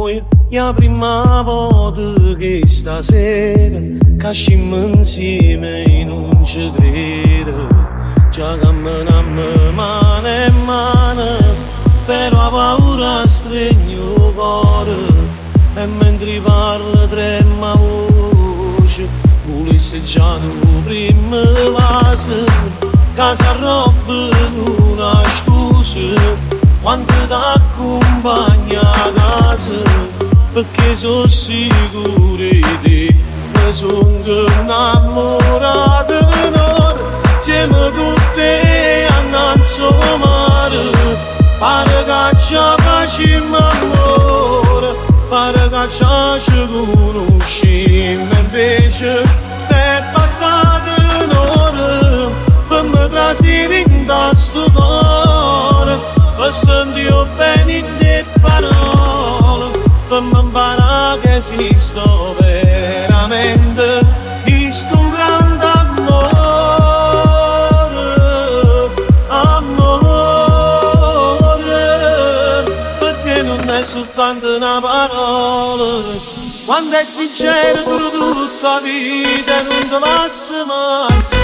noi, la prima volta che stasera cascimmo insieme e non ci credo. Già camminammo mano in mano, però la paura stringe il cuore. E mentre parla trema voce, volesse già il primo vaso. Casa roba una scusa, quando t'accompagna a casa, perché sono sicuro di te, mi sono innamorato di noi. Siamo con te annanzi al mare, pare che ci facciamo amore, pare che ci conosciamo, invece è bastato un'ora per me trasire in sto cuore, per sentire bene in te parole, per me imparare che esisto veramente di sto grande amore, perché non è soltanto una parola, quando è sincero per tutta la vita non ti passa mai più.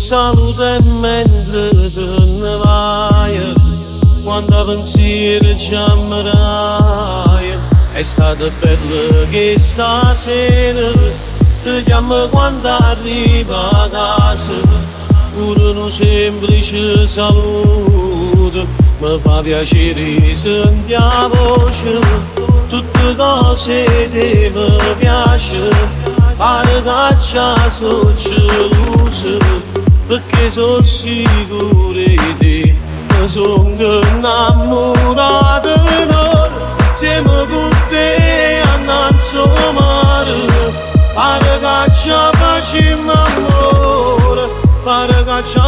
Salute mentre te ne vai, quando pensieri ci ammerai. È stata bella che stasera ti chiamo quando arriva a casa, pure un semplice saluto mi fa piacere sentire la voce. Tutte cose che mi piace, pare che ci sono gelose, perché sono sicuro di te, mi sono innamorato di noi. Siamo con te annanzi al mare, pare che ci facciamo amore, pare che ci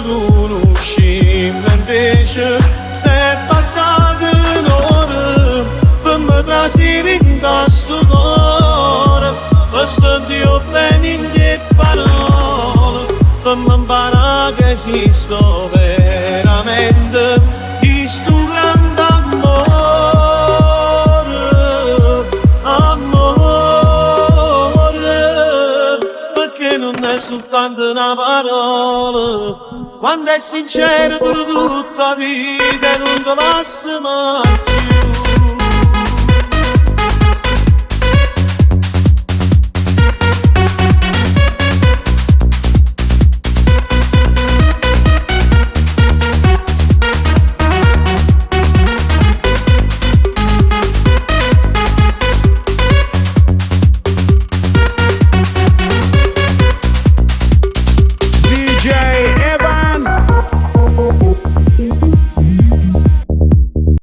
conosciamo, invece è bastato un'ora per me trasire in sto cuore, per sentire bene in te parole, per me imparare che esisto veramente di sto grande amore, perché non è soltanto una parola, quando è sincero per tutta la vita non ti passa mai più.